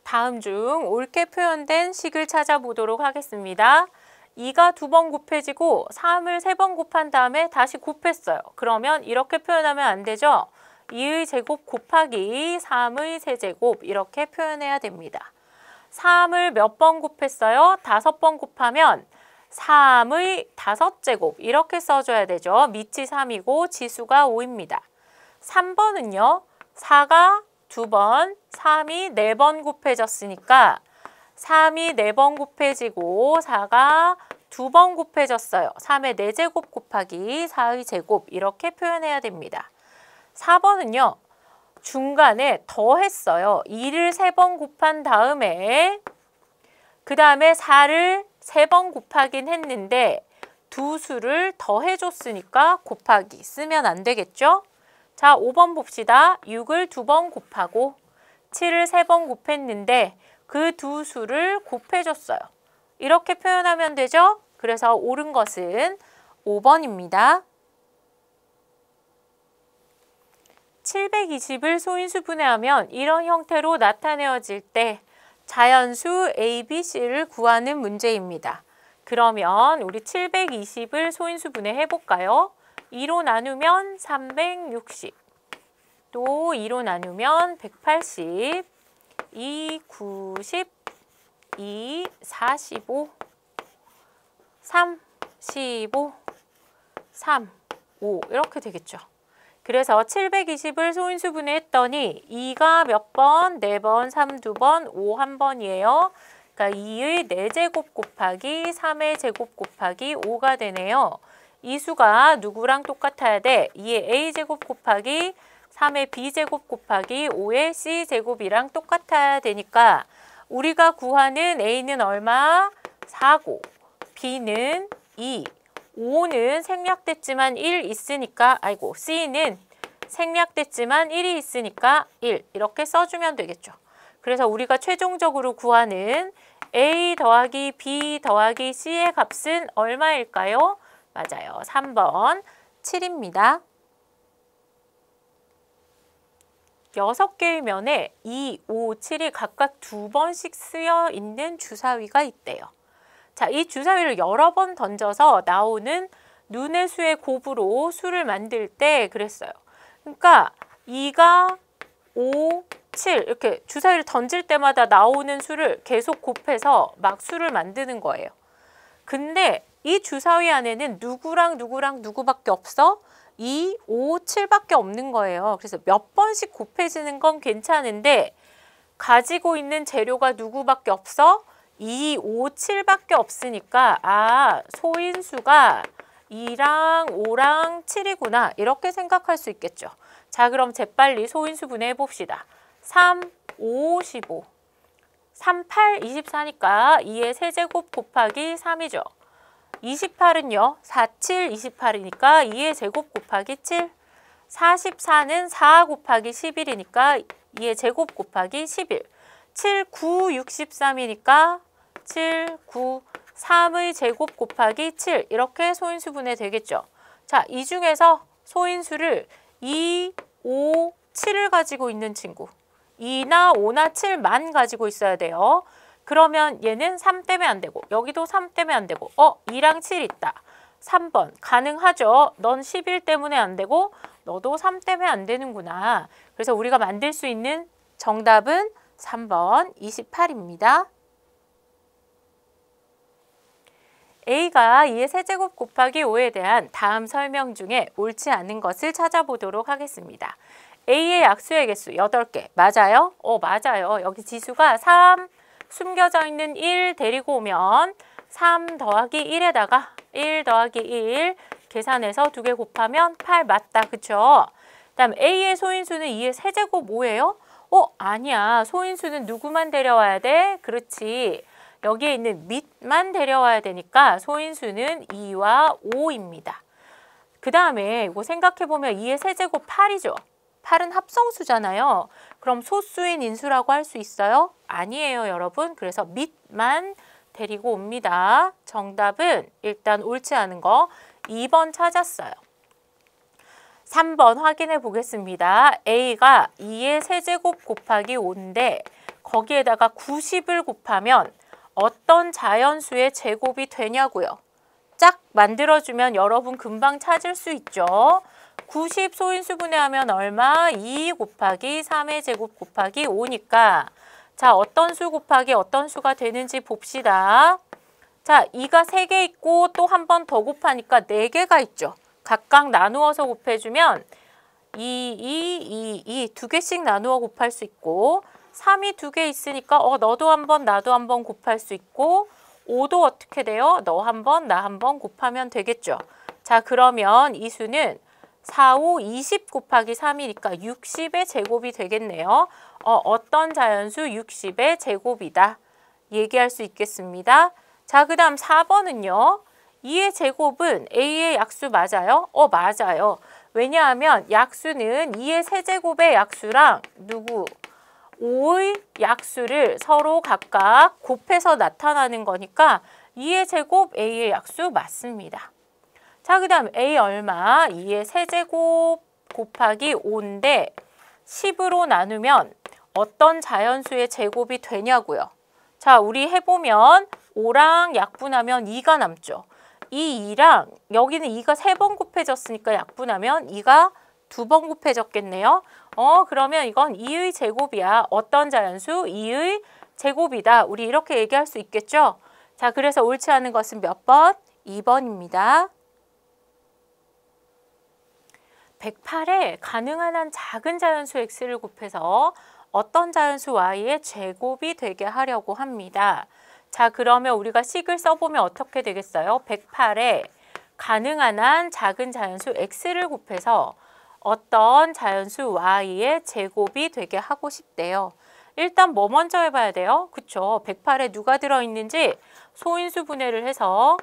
다음 중 옳게 표현된 식을 찾아보도록 하겠습니다. 2가 2번 곱해지고 3을 3번 곱한 다음에 다시 곱했어요. 그러면 이렇게 표현하면 안 되죠? 2의 제곱 곱하기 3의 세제곱 이렇게 표현해야 됩니다. 3을 몇 번 곱했어요? 5번 곱하면 3의 5제곱 이렇게 써줘야 되죠. 밑이 3이고 지수가 5입니다. 3번은요. 4가 2번, 3이 4번 곱해졌으니까 3이 4번 곱해지고 4가 2번 곱해졌어요. 3의 4제곱 곱하기 4의 제곱 이렇게 표현해야 됩니다. 4번은요. 중간에 더했어요. 2를 3번 곱한 다음에 그 다음에 4를 3번 곱하긴 했는데 두 수를 더해줬으니까 곱하기 쓰면 안 되겠죠? 자, 5번 봅시다. 6을 2번 곱하고 7을 3번 곱했는데 그 두 수를 곱해줬어요. 이렇게 표현하면 되죠? 그래서 옳은 것은 5번입니다. 720을 소인수 분해하면 이런 형태로 나타내어질 때 자연수 A, B, C를 구하는 문제입니다. 그러면 우리 720을 소인수 분해해 볼까요? 2로 나누면 360, 또 2로 나누면 180, 2, 90, 2, 45, 3, 15, 3, 5 이렇게 되겠죠. 그래서 720을 소인수 분해했더니 2가 몇 번? 4번, 3, 2번, 5, 1번이에요. 그러니까 2의 4제곱 곱하기 3의 제곱 곱하기 5가 되네요. 이 수가 누구랑 똑같아야 돼? 2의 A제곱 곱하기 3의 B제곱 곱하기 5의 C제곱이랑 똑같아야 되니까 우리가 구하는 A는 얼마? 4고 B는 2, 5는 생략됐지만 1 있으니까 아이고 C는 생략됐지만 1이 있으니까 1 이렇게 써주면 되겠죠. 그래서 우리가 최종적으로 구하는 A 더하기 B 더하기 C의 값은 얼마일까요? 맞아요. 3번 7입니다. 6개의 면에 2, 5, 7이 각각 2번씩 쓰여 있는 주사위가 있대요. 자, 이 주사위를 여러 번 던져서 나오는 눈의 수의 곱으로 수를 만들 때 그랬어요. 그러니까 2가 5, 7 이렇게 주사위를 던질 때마다 나오는 수를 계속 곱해서 막 수를 만드는 거예요. 근데 이 주사위 안에는 누구랑 누구랑 누구밖에 없어? 2, 5, 7밖에 없는 거예요. 그래서 몇 번씩 곱해지는 건 괜찮은데 가지고 있는 재료가 누구밖에 없어? 2, 5, 7밖에 없으니까 소인수가 2랑 5랑 7이구나 이렇게 생각할 수 있겠죠. 자, 그럼 재빨리 소인수 분해해 봅시다. 3, 5, 15, 3, 8, 24니까 2의 세제곱 곱하기 3이죠. 28은요. 4, 7, 28이니까 2의 제곱 곱하기 7. 44는 4 곱하기 11이니까 2의 제곱 곱하기 11. 7, 9, 63이니까 7, 9, 3의 제곱 곱하기 7 이렇게 소인수 분해 되겠죠. 자, 이 중에서 소인수를 2, 5, 7을 가지고 있는 친구 2나 5나 7만 가지고 있어야 돼요. 그러면 얘는 3 때문에 안 되고 여기도 3 때문에 안 되고 2랑 7 있다. 3번 가능하죠. 넌 11 때문에 안 되고 너도 3 때문에 안 되는구나. 그래서 우리가 만들 수 있는 정답은 3번 28입니다. A가 2의 세제곱 곱하기 5에 대한 다음 설명 중에 옳지 않은 것을 찾아보도록 하겠습니다. A의 약수의 개수 8개 맞아요? 맞아요. 여기 지수가 3 숨겨져 있는 1 데리고 오면 3 더하기 1에다가 1 더하기 1 계산해서 2개 곱하면 8 맞다. 그쵸? 다음 A의 소인수는 2의 세제곱 5예요? 아니야. 소인수는 누구만 데려와야 돼? 그렇지. 여기에 있는 밑만 데려와야 되니까 소인수는 2와 5입니다. 그 다음에 이거 생각해보면 2의 세제곱 8이죠. 8은 합성수잖아요. 그럼 소수인 인수라고 할 수 있어요? 아니에요, 여러분. 그래서 밑만 데리고 옵니다. 정답은 일단 옳지 않은 거 2번 찾았어요. 3번 확인해 보겠습니다. A가 2의 세제곱 곱하기 5인데 거기에다가 90을 곱하면 어떤 자연수의 제곱이 되냐고요. 짝 만들어주면 여러분 금방 찾을 수 있죠. 90 소인수분해하면 얼마? 2 곱하기 3의 제곱 곱하기 5니까 자, 어떤 수 곱하기 어떤 수가 되는지 봅시다. 자, 2가 3개 있고 또 한 번 더 곱하니까 4개가 있죠. 각각 나누어서 곱해주면 2 두 개씩 나누어 곱할 수 있고 3이 2개 있으니까 너도 한 번 나도 한 번 곱할 수 있고 5도 어떻게 돼요? 너 한 번 나 한 번 곱하면 되겠죠. 자, 그러면 이 수는 4, 5, 20 곱하기 3이니까 60의 제곱이 되겠네요. 어떤 자연수 60의 제곱이다. 얘기할 수 있겠습니다. 자, 그 다음 4번은요. 2의 제곱은 A의 약수 맞아요? 맞아요. 왜냐하면 약수는 2의 세제곱의 약수랑 5의 약수를 서로 각각 곱해서 나타나는 거니까 2의 제곱 A의 약수 맞습니다. 자, 그 다음 A 얼마? 2의 세제곱 곱하기 5인데 10으로 나누면 어떤 자연수의 제곱이 되냐고요. 자, 우리 해보면 5랑 약분하면 2가 남죠. 이 2랑 여기는 2가 3번 곱해졌으니까 약분하면 2가 2번 곱해졌겠네요. 그러면 이건 2의 제곱이야. 어떤 자연수? 2의 제곱이다. 우리 이렇게 얘기할 수 있겠죠? 자, 그래서 옳지 않은 것은 몇 번? 2번입니다. 108에 가능한 한 작은 자연수 x를 곱해서 어떤 자연수 y의 제곱이 되게 하려고 합니다. 자, 그러면 우리가 식을 써보면 어떻게 되겠어요? 108에 가능한 한 작은 자연수 x를 곱해서 어떤 자연수 y의 제곱이 되게 하고 싶대요. 일단 뭐 먼저 해봐야 돼요? 그쵸? 108에 누가 들어있는지 소인수 분해를 해서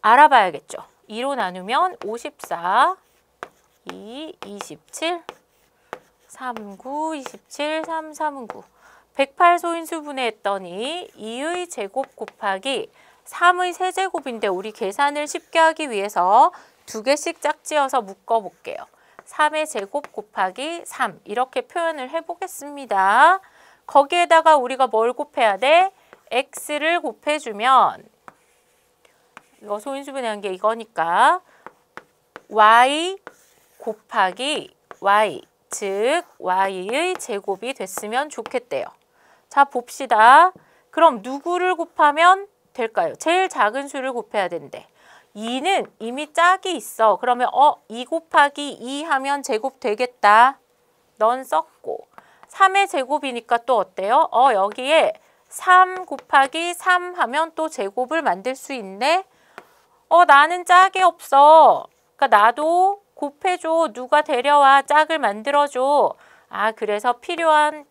알아봐야겠죠. 2로 나누면 54, 2, 27, 39, 27, 3, 3은 9. 108 소인수 분해했더니 2의 제곱 곱하기 3의 세제곱인데 우리 계산을 쉽게 하기 위해서 두 개씩 짝지어서 묶어볼게요. 3의 제곱 곱하기 3 이렇게 표현을 해보겠습니다. 거기에다가 우리가 뭘 곱해야 돼? x를 곱해주면 이거 소인수 분해한 게 이거니까 y 곱하기 y 즉 y의 제곱이 됐으면 좋겠대요. 자, 봅시다. 그럼 누구를 곱하면 될까요? 제일 작은 수를 곱해야 된대. 2는 이미 짝이 있어. 그러면 2 곱하기 2 하면 제곱 되겠다. 넌 썼고 3의 제곱이니까 또 어때요? 여기에 3 곱하기 3 하면 또 제곱을 만들 수 있네. 나는 짝이 없어. 그러니까 나도 곱해줘. 누가 데려와. 짝을 만들어줘. 그래서 필요한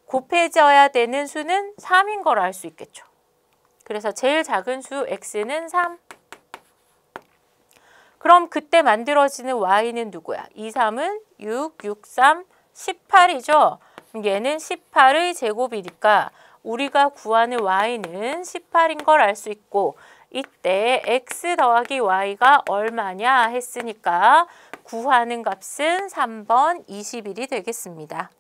곱해져야 되는 수는 3인 걸 알 수 있겠죠. 그래서 제일 작은 수 x는 3. 그럼 그때 만들어지는 y는 누구야? 2, 3은 6, 6, 3, 18이죠. 얘는 18의 제곱이니까 우리가 구하는 y는 18인 걸 알 수 있고 이때 x 더하기 y가 얼마냐 했으니까 구하는 값은 3번 21이 되겠습니다.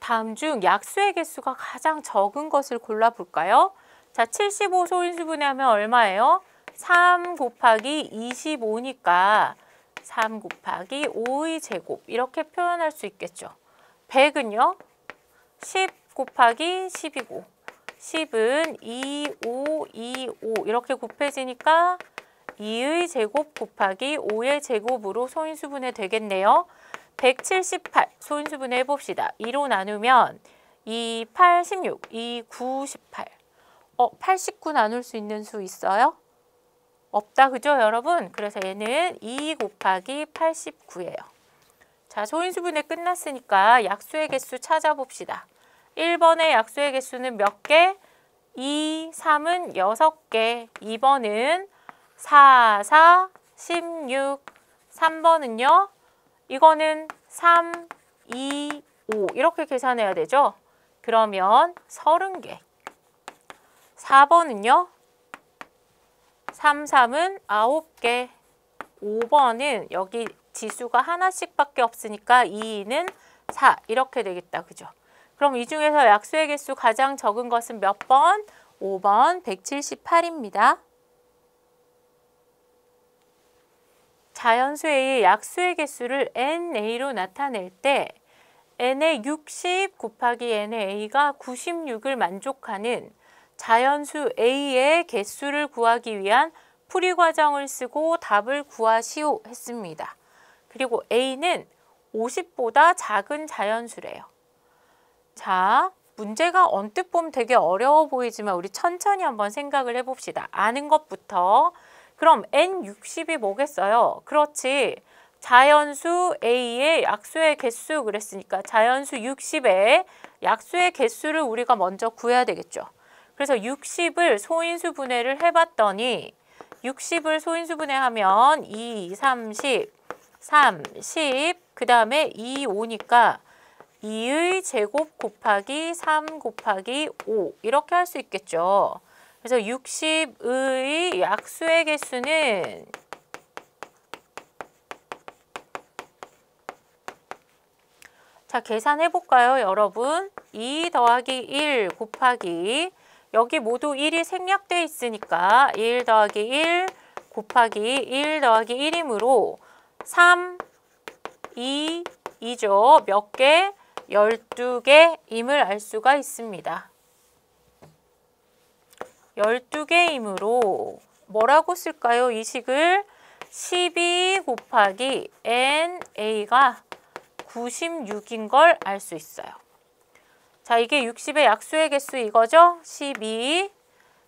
다음 중 약수의 개수가 가장 적은 것을 골라볼까요? 자, 75 소인수 분해하면 얼마예요? 3 곱하기 25니까 3 곱하기 5의 제곱 이렇게 표현할 수 있겠죠. 100은요? 10 곱하기 10이고 10은 2, 5, 2, 5 이렇게 곱해지니까 2의 제곱 곱하기 5의 제곱으로 소인수 분해 되겠네요. 178 소인수 분해 해봅시다. 2로 나누면 2, 8, 16, 2, 9, 18 89 나눌 수 있는 수 있어요? 없다, 그죠 여러분? 그래서 얘는 2 곱하기 89예요. 자, 소인수 분해 끝났으니까 약수의 개수 찾아봅시다. 1번의 약수의 개수는 몇 개? 2, 3은 6개. 2번은 4, 4, 16. 3번은요? 이거는 3, 2, 5 이렇게 계산해야 되죠? 그러면 30개. 4번은요? 3, 3은 9개. 5번은 여기 지수가 하나씩밖에 없으니까 2는 4 이렇게 되겠다. 그죠? 그럼 이 중에서 약수의 개수 가장 적은 것은 몇 번? 5번 178입니다. 자연수 A의 약수의 개수를 NA로 나타낼 때 n의 60 곱하기 n의 a가 96을 만족하는 자연수 A의 개수를 구하기 위한 풀이 과정을 쓰고 답을 구하시오 했습니다. 그리고 A는 50보다 작은 자연수래요. 자, 문제가 언뜻 보면 되게 어려워 보이지만 우리 천천히 한번 생각을 해봅시다. 아는 것부터. 그럼 N60이 뭐겠어요? 그렇지. 자연수 A의 약수의 개수 그랬으니까 자연수 60의 약수의 개수를 우리가 먼저 구해야 되겠죠. 그래서 60을 소인수 분해를 해봤더니 60을 소인수 분해하면 2, 30, 30, 그 다음에 2, 5니까 2의 제곱 곱하기 3 곱하기 5 이렇게 할 수 있겠죠. 그래서 60의 약수의 개수는 자, 계산해 볼까요, 여러분? 2 더하기 1 곱하기 여기 모두 1이 생략되어 있으니까 1 더하기 1 곱하기 1 더하기 1이므로 3, 2, 2죠. 몇 개? 12개임을 알 수가 있습니다. 12개이므로 뭐라고 쓸까요? 이 식을 12 곱하기 NA가 96인 걸 알 수 있어요. 자, 이게 60의 약수의 개수 이거죠? 12.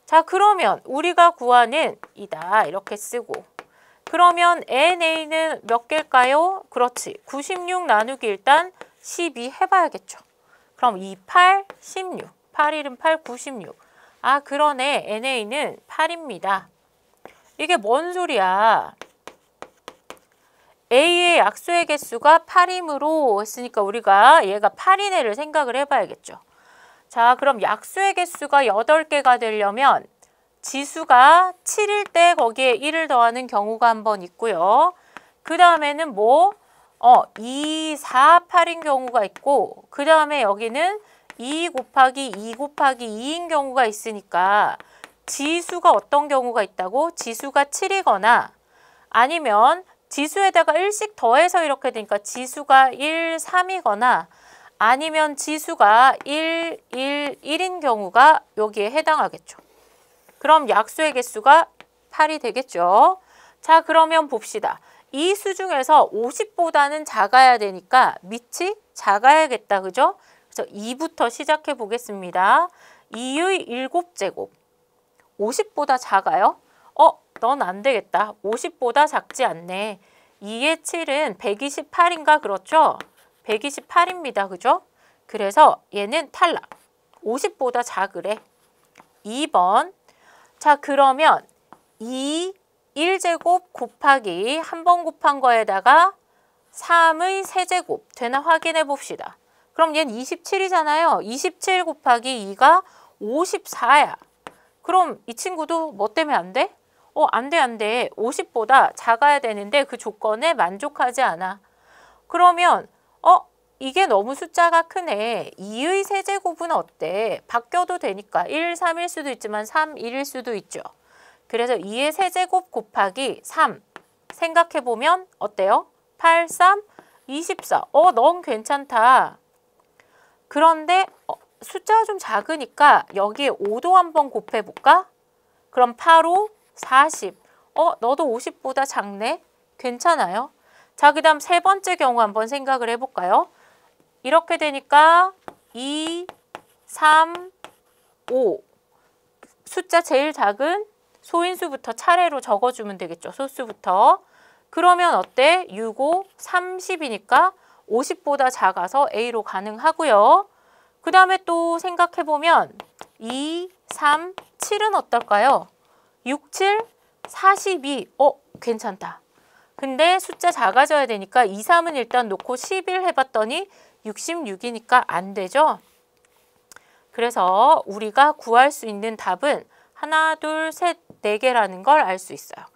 자, 그러면 우리가 구하는 이다 이렇게 쓰고 그러면 NA는 몇 개일까요? 그렇지. 96 나누기 일단 12 해봐야겠죠. 그럼 2, 8, 16. 8, 1은 8, 96. 아, 그러네. NA는 8입니다. 이게 뭔 소리야? A의 약수의 개수가 8이므로 했으니까 우리가 얘가 8인 애를 생각을 해봐야겠죠. 자, 그럼 약수의 개수가 8개가 되려면 지수가 7일 때 거기에 1을 더하는 경우가 한 번 있고요. 그 다음에는 뭐 2, 4, 8인 경우가 있고 그 다음에 여기는 2 곱하기 2 곱하기 2인 경우가 있으니까 지수가 어떤 경우가 있다고? 지수가 7이거나 아니면 지수에다가 1씩 더해서 이렇게 되니까 지수가 1, 3이거나 아니면 지수가 1, 1, 1인 경우가 여기에 해당하겠죠. 그럼 약수의 개수가 8이 되겠죠. 자, 그러면 봅시다. 이 수 중에서 50보다는 작아야 되니까 밑이 작아야겠다. 그죠? 그래서 2부터 시작해 보겠습니다. 2의 7제곱. 50보다 작아요? 넌 안 되겠다. 50보다 작지 않네. 2의 7은 128인가 그렇죠? 128입니다. 그죠? 그래서 얘는 탈락. 50보다 작으래. 2번. 자, 그러면 2, 1제곱 곱하기 한 번 곱한 거에다가 3의 세제곱 되나 확인해 봅시다. 그럼 얘는 27이잖아요. 27 곱하기 2가 54야. 그럼 이 친구도 뭐 때문에 안 돼? 안 돼, 안 돼. 50보다 작아야 되는데 그 조건에 만족하지 않아. 그러면 이게 너무 숫자가 크네. 2의 세제곱은 어때? 바뀌어도 되니까 1, 3일 수도 있지만 3, 1일 수도 있죠. 그래서 2의 세제곱 곱하기 3 생각해보면 어때요? 8, 3, 24. 넌 괜찮다. 그런데 숫자가 좀 작으니까 여기에 5도 한번 곱해볼까? 그럼 8, 5, 40. 너도 50보다 작네? 괜찮아요? 자, 그 다음 세 번째 경우 한번 생각을 해볼까요? 이렇게 되니까 2, 3, 5. 숫자 제일 작은 소인수부터 차례로 적어주면 되겠죠. 소수부터. 그러면 어때? 6, 5, 30이니까 50보다 작아서 A로 가능하고요. 그 다음에 또 생각해보면 2, 3, 7은 어떨까요? 6, 7, 42. 괜찮다. 근데 숫자 작아져야 되니까 2, 3은 일단 놓고 11 해봤더니 66이니까 안 되죠. 그래서 우리가 구할 수 있는 답은 하나, 둘, 셋, 네 개라는 걸 알 수 있어요.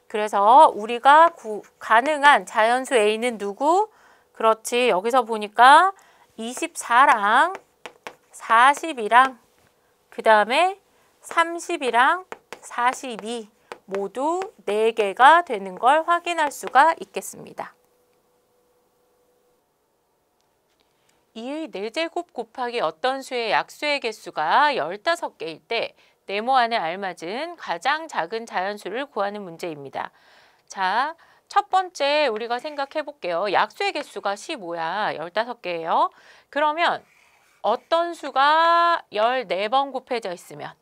그래서 우리가 가능한 자연수 A는 누구? 그렇지. 여기서 보니까 24랑 40이랑 그 다음에 30이랑 42 모두 4개가 되는 걸 확인할 수가 있겠습니다. 2의 4제곱 곱하기 어떤 수의 약수의 개수가 15개일 때 네모 안에 알맞은 가장 작은 자연수를 구하는 문제입니다. 자, 첫 번째 우리가 생각해 볼게요. 약수의 개수가 15야. 15개예요. 그러면 어떤 수가 14번 곱해져 있으면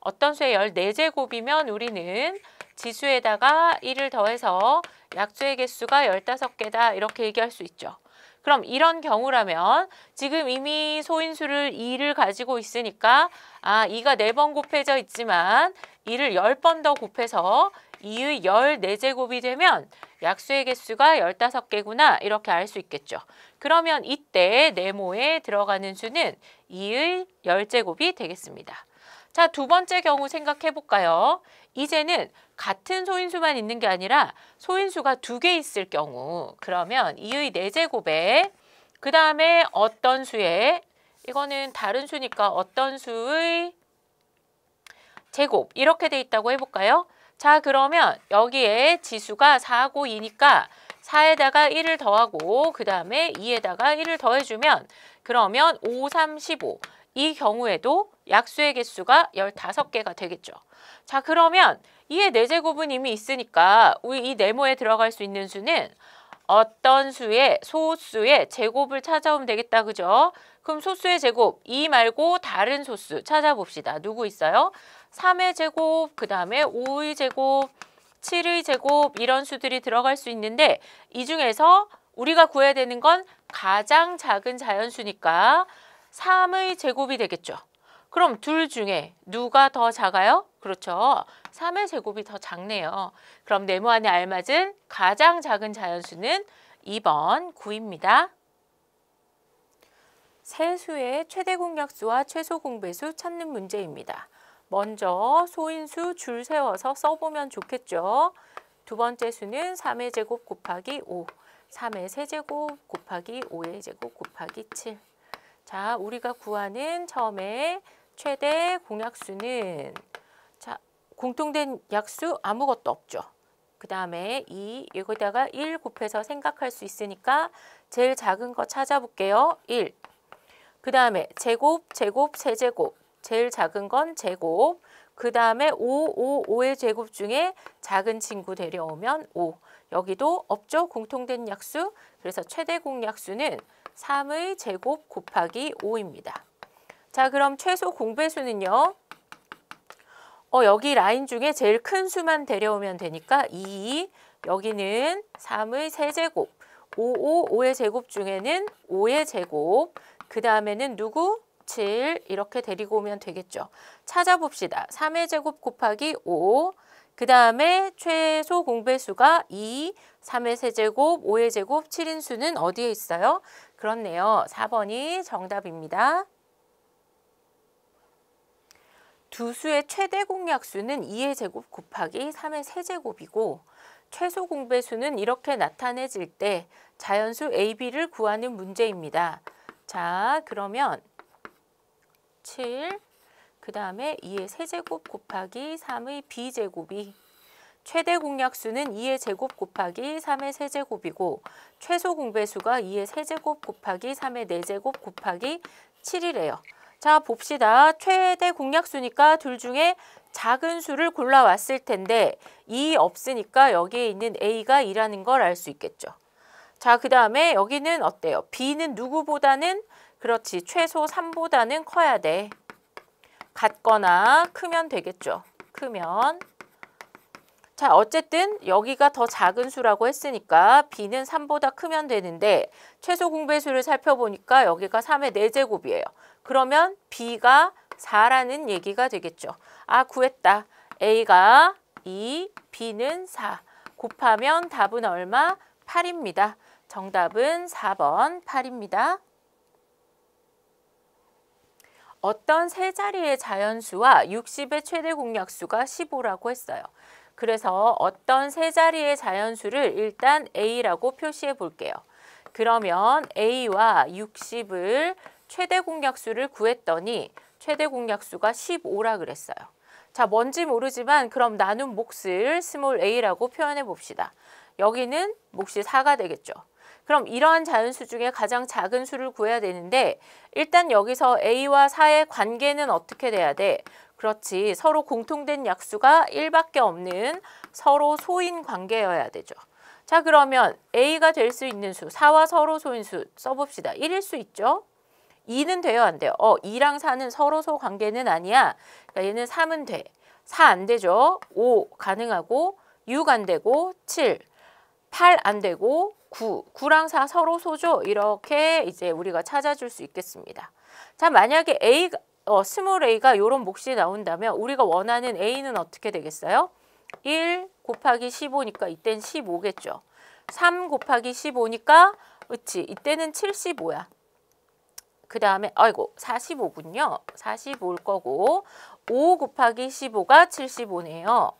어떤 수의 14제곱이면 우리는 지수에다가 1을 더해서 약수의 개수가 15개다 이렇게 얘기할 수 있죠. 그럼 이런 경우라면 지금 이미 소인수를 2를 가지고 있으니까 2가 4번 곱해져 있지만 2를 10번 더 곱해서 2의 14제곱이 되면 약수의 개수가 15개구나 이렇게 알 수 있겠죠. 그러면 이때 네모에 들어가는 수는 2의 10제곱이 되겠습니다. 자, 두 번째 경우 생각해 볼까요? 이제는 같은 소인수만 있는 게 아니라 소인수가 2개 있을 경우 그러면 2의 4제곱에 그 다음에 어떤 수에 이거는 다른 수니까 어떤 수의 제곱 이렇게 돼 있다고 해볼까요? 자, 그러면 여기에 지수가 4고 2니까 4에다가 1을 더하고 그 다음에 2에다가 1을 더해주면 그러면 5, 3, 15 이 경우에도 약수의 개수가 15개가 되겠죠. 자, 그러면 2의 4제곱은 이미 있으니까 우리 이 네모에 들어갈 수 있는 수는 어떤 수의 소수의 제곱을 찾아오면 되겠다. 그죠? 그럼 소수의 제곱 2 말고 다른 소수 찾아봅시다. 누구 있어요? 3의 제곱, 그 다음에 5의 제곱, 7의 제곱 이런 수들이 들어갈 수 있는데 이 중에서 우리가 구해야 되는 건 가장 작은 자연수니까 3의 제곱이 되겠죠. 그럼 둘 중에 누가 더 작아요? 그렇죠. 3의 제곱이 더 작네요. 그럼 네모 안에 알맞은 가장 작은 자연수는 2번 9입니다. 세 수의 최대 공약수와 최소 공배수 찾는 문제입니다. 먼저 소인수 줄 세워서 써보면 좋겠죠. 두 번째 수는 3의 제곱 곱하기 5, 3의 세제곱 곱하기 5의 제곱 곱하기 7. 자, 우리가 구하는 처음에 최대 공약수는 자, 공통된 약수 아무것도 없죠. 그 다음에 2, 여기다가 1 곱해서 생각할 수 있으니까 제일 작은 거 찾아볼게요. 1. 그 다음에 제곱, 제곱, 세제곱. 제일 작은 건 제곱. 그 다음에 5의 제곱 중에 작은 친구 데려오면 5. 여기도 없죠? 공통된 약수. 그래서 최대 공약수는 3의 제곱 곱하기 5입니다. 자, 그럼 최소 공배수는요. 여기 라인 중에 제일 큰 수만 데려오면 되니까 2. 여기는 3의 세제곱. 5의 제곱 중에는 5의 제곱. 그 다음에는 누구? 7 이렇게 데리고 오면 되겠죠. 찾아봅시다. 3의 제곱 곱하기 5. 그 다음에 최소 공배수가 2, 3의 세제곱, 5의 제곱, 7인 수는 어디에 있어요? 그렇네요. 4번이 정답입니다. 두 수의 최대 공약수는 2의 제곱 곱하기 3의 세제곱이고 최소 공배수는 이렇게 나타내질 때 자연수 AB를 구하는 문제입니다. 자, 그러면 7, 그 다음에 2의 세제곱 곱하기 3의 b제곱이 최대 공약수는 2의 제곱 곱하기 3의 세제곱이고 최소 공배수가 2의 세제곱 곱하기 3의 4제곱 곱하기 7이래요. 자, 봅시다. 최대 공약수니까 둘 중에 작은 수를 골라왔을 텐데 2 없으니까 여기에 있는 A가 2라는 걸 알 수 있겠죠. 자, 그 다음에 여기는 어때요? B는 누구보다는 그렇지. 최소 3보다는 커야 돼. 같거나 크면 되겠죠. 크면. 자, 어쨌든 여기가 더 작은 수라고 했으니까 B는 3보다 크면 되는데 최소 공배수를 살펴보니까 여기가 3의 4제곱이에요. 그러면 B가 4라는 얘기가 되겠죠. 구했다. A가 2, B는 4. 곱하면 답은 얼마? 8입니다. 정답은 4번 8입니다. 어떤 세 자리의 자연수와 60의 최대 공약수가 15라고 했어요. 그래서 어떤 세 자리의 자연수를 일단 A라고 표시해 볼게요. 그러면 A와 60을 최대 공약수를 구했더니 최대 공약수가 15라 그랬어요. 자, 뭔지 모르지만 그럼 나눈 몫을 스몰 a라고 표현해 봅시다. 여기는 몫이 4가 되겠죠. 그럼 이러한 자연수 중에 가장 작은 수를 구해야 되는데 일단 여기서 a와 4의 관계는 어떻게 돼야 돼? 그렇지, 서로 공통된 약수가 1밖에 없는 서로 소인 관계여야 되죠. 자, 그러면 a가 될 수 있는 수, 4와 서로 소인 수 써봅시다. 1일 수 있죠? 2는 돼요, 안 돼요? 2랑 4는 서로 소 관계는 아니야. 그러니까 얘는 3은 돼. 4 안 되죠? 5 가능하고 6 안 되고 7, 8 안 되고 9, 9랑 4 서로 소죠? 이렇게 이제 우리가 찾아줄 수 있겠습니다. 자, 만약에 스몰 a가 이런 몫이 나온다면 우리가 원하는 a는 어떻게 되겠어요? 1 곱하기 15니까 이때는 15겠죠. 3 곱하기 15니까 그렇지, 이때는 75야. 그 다음에 45군요. 45일 거고 5 곱하기 15가 75네요.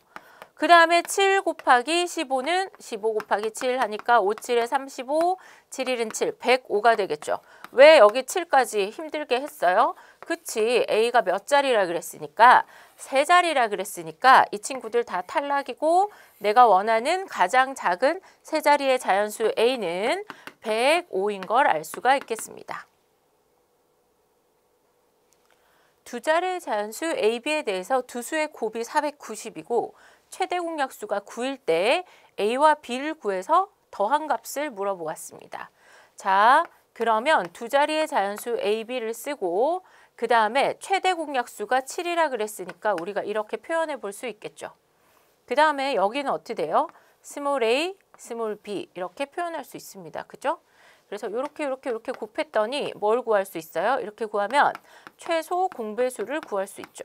그 다음에 7 곱하기 15는 15 곱하기 7 하니까 5, 7에 35, 7, 1은 7, 105가 되겠죠. 왜 여기 7까지 힘들게 했어요? 그치, A가 몇 자리라 그랬으니까 3자리라 그랬으니까 이 친구들 다 탈락이고 내가 원하는 가장 작은 3자리의 자연수 A는 105인 걸 알 수가 있겠습니다. 두 자리의 자연수 AB에 대해서 두 수의 곱이 490이고 최대 공약수가 9일 때 A와 B를 구해서 더한 값을 물어보았습니다. 자, 그러면 두 자리의 자연수 AB를 쓰고 그 다음에 최대 공약수가 7이라 그랬으니까 우리가 이렇게 표현해 볼 수 있겠죠. 그 다음에 여기는 어떻게 돼요? 스몰 a, 스몰 b 이렇게 표현할 수 있습니다. 그죠? 그래서 이렇게 곱했더니 뭘 구할 수 있어요? 이렇게 구하면 최소 공배수를 구할 수 있죠.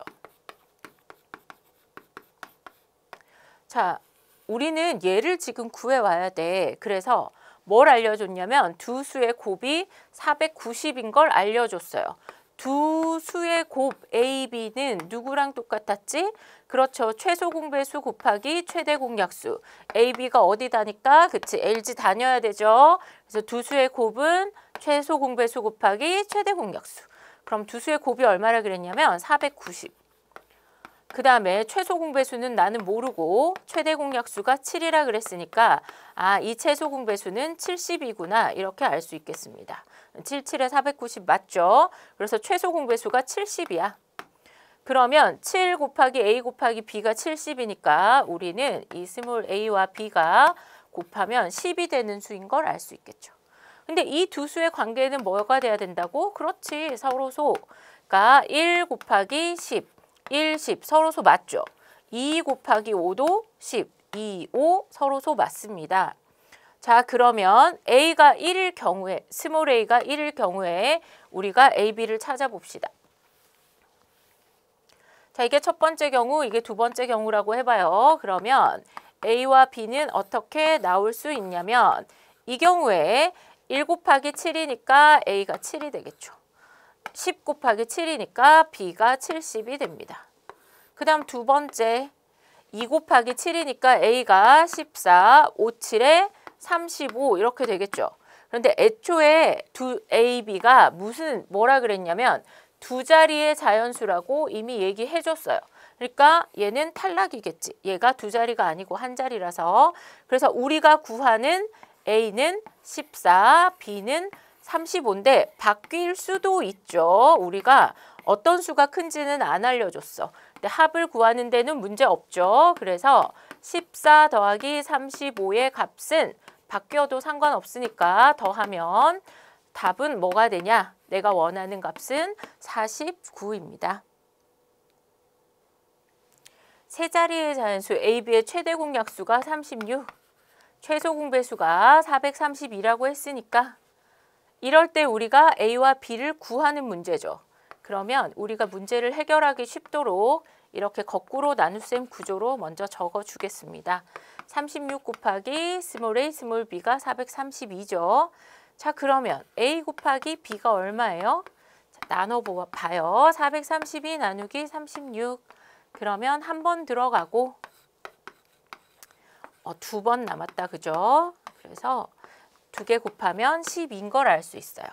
자, 우리는 얘를 지금 구해와야 돼. 그래서 뭘 알려줬냐면 두 수의 곱이 490인 걸 알려줬어요. 두 수의 곱 A, B는 누구랑 똑같았지? 그렇죠. 최소 공배수 곱하기 최대 공약수. A, B가 어디다니까? 그치, LG 다녀야 되죠. 그래서 두 수의 곱은 최소 공배수 곱하기 최대 공약수. 그럼 두 수의 곱이 얼마라 그랬냐면 490. 그 다음에 최소 공배수는 나는 모르고 최대 공약수가 7이라 그랬으니까 이 최소 공배수는 70이구나 이렇게 알 수 있겠습니다. 77에 490 맞죠? 그래서 최소 공배수가 70이야. 그러면 7 곱하기 A 곱하기 B가 70이니까 우리는 이 스몰 a와 b가 곱하면 10이 되는 수인 걸 알 수 있겠죠. 근데 이 두 수의 관계는 뭐가 돼야 된다고? 그렇지, 서로소가 1 곱하기 10, 1, 10 서로소 맞죠? 2 곱하기 5도 10, 2, 5 서로소 맞습니다. 자, 그러면 A가 1일 경우에, 스몰 a가 1일 경우에 우리가 AB를 찾아봅시다. 자, 이게 첫 번째 경우, 이게 두 번째 경우라고 해봐요. 그러면 A와 B는 어떻게 나올 수 있냐면 이 경우에 1 곱하기 7이니까 A가 7이 되겠죠. 10 곱하기 7이니까 B가 70이 됩니다. 그 다음 두 번째 2 곱하기 7이니까 A가 14, 5, 7에 35 이렇게 되겠죠. 그런데 애초에 A, B가 뭐라 그랬냐면 두 자리의 자연수라고 이미 얘기해 줬어요. 그러니까 얘는 탈락이겠지. 얘가 두 자리가 아니고 한 자리라서. 그래서 우리가 구하는 A는 14, B는 35인데 바뀔 수도 있죠. 우리가 어떤 수가 큰지는 안 알려줬어. 근데 합을 구하는 데는 문제 없죠. 그래서 14 더하기 35의 값은 바뀌어도 상관없으니까 더하면 답은 뭐가 되냐? 내가 원하는 값은 49입니다. 세 자리의 자연수 AB의 최대 공약수가 36, 최소 공배수가 432라고 했으니까 이럴 때 우리가 A와 B를 구하는 문제죠. 그러면 우리가 문제를 해결하기 쉽도록 이렇게 거꾸로 나눗셈 구조로 먼저 적어주겠습니다. 36 곱하기 스몰 a, 스몰 b가 432죠. 자, 그러면 A 곱하기 B가 얼마예요? 자, 나눠봐요. 432 나누기 36. 그러면 한 번 들어가고 두 번 남았다. 그죠? 그래서 2개 곱하면 10인 걸 알 수 있어요.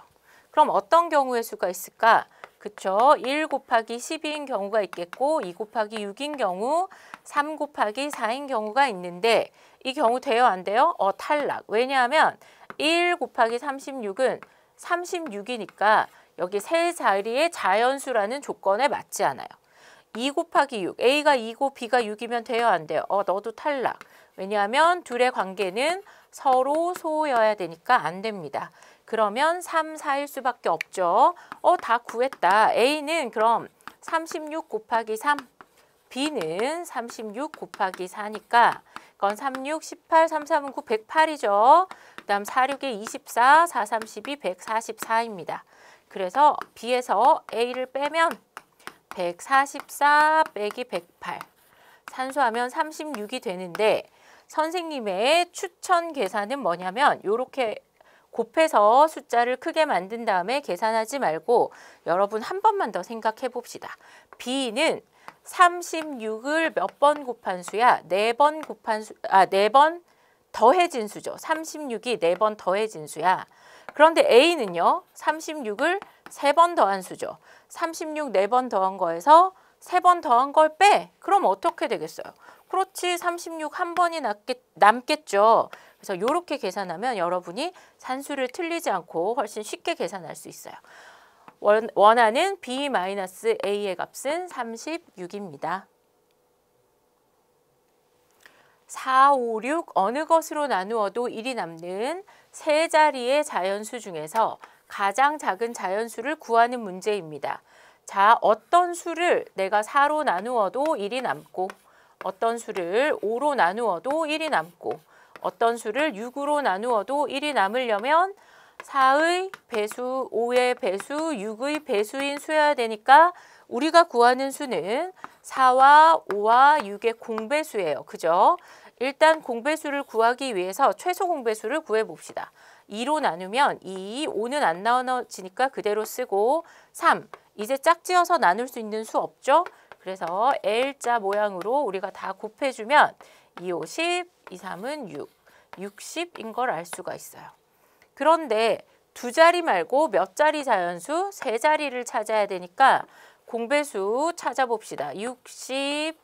그럼 어떤 경우의 수가 있을까? 그쵸? 1 곱하기 12인 경우가 있겠고 2 곱하기 6인 경우, 3 곱하기 4인 경우가 있는데 이 경우 돼요? 안 돼요? 탈락. 왜냐하면 1 곱하기 36은 36이니까 여기 세 자리의 자연수라는 조건에 맞지 않아요. 2 곱하기 6, A가 2고 B가 6이면 돼요? 안 돼요? 너도 탈락. 왜냐하면 둘의 관계는 서로 소여야 되니까 안 됩니다. 그러면 3, 4일 수밖에 없죠. 다 구했다. A는 그럼 36 곱하기 3, B는 36 곱하기 4니까 이건 36, 18, 3, 3은 9, 108이죠. 그 다음 4, 6에 24, 4, 3, 12, 144입니다. 그래서 B에서 A를 빼면 144 빼기 108. 산수하면 36이 되는데 선생님의 추천 계산은 뭐냐면 이렇게 곱해서 숫자를 크게 만든 다음에 계산하지 말고 여러분 한 번만 더 생각해 봅시다. B는 36을 몇 번 곱한 수야? 4번 곱한 수, 4번 더해진 수죠. 36이 4번 더해진 수야. 그런데 A는요. 36을 3번 더한 수죠. 36 4번 더한 거에서 3번 더한 걸 빼. 그럼 어떻게 되겠어요? 그렇지. 36 한 번이 남겠죠. 그래서 이렇게 계산하면 여러분이 산수를 틀리지 않고 훨씬 쉽게 계산할 수 있어요. 원하는 B-A의 값은 36입니다. 4, 5, 6 어느 것으로 나누어도 1이 남는 세 자리의 자연수 중에서 가장 작은 자연수를 구하는 문제입니다. 자, 어떤 수를 내가 4로 나누어도 1이 남고 어떤 수를 5로 나누어도 1이 남고 어떤 수를 6으로 나누어도 1이 남으려면 4의 배수, 5의 배수, 6의 배수인 수여야 되니까 우리가 구하는 수는 4와 5와 6의 공배수예요. 그죠? 일단 공배수를 구하기 위해서 최소 공배수를 구해봅시다. 2로 나누면 2, 5는 안 나눠지니까 그대로 쓰고 3, 이제 짝지어서 나눌 수 있는 수 없죠? 그래서 L자 모양으로 우리가 다 곱해주면 2, 5, 10, 2, 3은 6, 60인 걸 알 수가 있어요. 그런데 두 자리 말고 몇 자리 자연수? 세 자리를 찾아야 되니까 공배수 찾아봅시다. 60,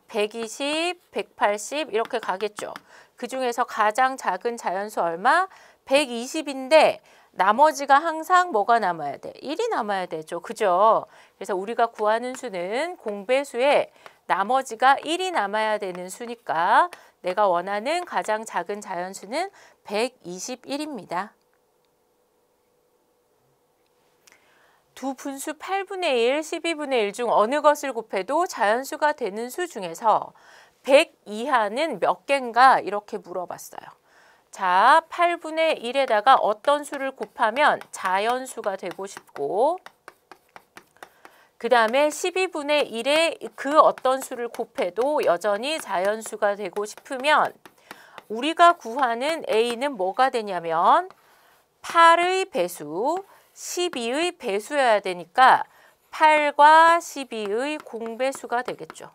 120, 180 이렇게 가겠죠. 그 중에서 가장 작은 자연수 얼마? 120인데 나머지가 항상 뭐가 남아야 돼? 1이 남아야 되죠. 그죠? 그래서 우리가 구하는 수는 공배수에 나머지가 1이 남아야 되는 수니까 내가 원하는 가장 작은 자연수는 121입니다. 두 분수 8분의 1, 12분의 1 중 어느 것을 곱해도 자연수가 되는 수 중에서 100 이하는 몇 개인가 이렇게 물어봤어요. 자, 8분의 1에다가 어떤 수를 곱하면 자연수가 되고 싶고 그 다음에 12분의 1에 그 어떤 수를 곱해도 여전히 자연수가 되고 싶으면 우리가 구하는 A는 뭐가 되냐면 8의 배수, 12의 배수여야 되니까 8과 12의 공배수가 되겠죠.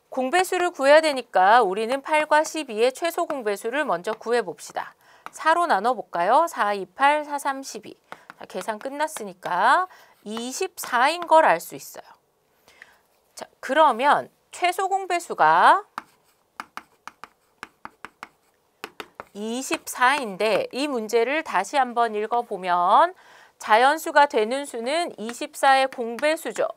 공배수를 구해야 되니까 우리는 8과 12의 최소 공배수를 먼저 구해봅시다. 4로 나눠볼까요? 4, 2, 8, 4, 3, 12. 자, 계산 끝났으니까 24인 걸 알 수 있어요. 자, 그러면 최소 공배수가 24인데 이 문제를 다시 한번 읽어보면 자연수가 되는 수는 24의 공배수죠.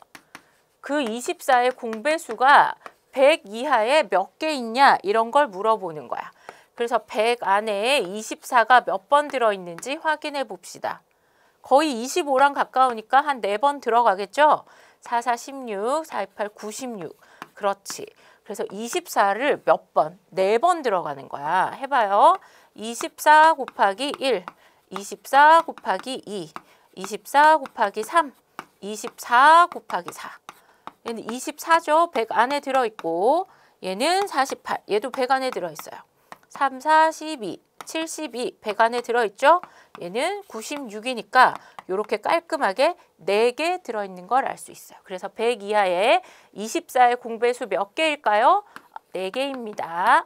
그 24의 공배수가 100 이하에 몇 개 있냐 이런 걸 물어보는 거야. 그래서 100 안에 24가 몇 번 들어있는지 확인해 봅시다. 거의 25랑 가까우니까 한 4번 들어가겠죠? 4, 4, 16, 4, 2, 8, 96. 그렇지. 그래서 24를 몇 번? 4번 들어가는 거야. 해봐요. 24 곱하기 1, 24 곱하기 2, 24 곱하기 3, 24 곱하기 4. 얘는 24죠. 100 안에 들어있고 얘는 48. 얘도 100 안에 들어있어요. 3, 4, 12, 72. 100 안에 들어있죠. 얘는 96이니까 이렇게 깔끔하게 4개 들어있는 걸 알 수 있어요. 그래서 100 이하에 24의 공배수 몇 개일까요? 4개입니다.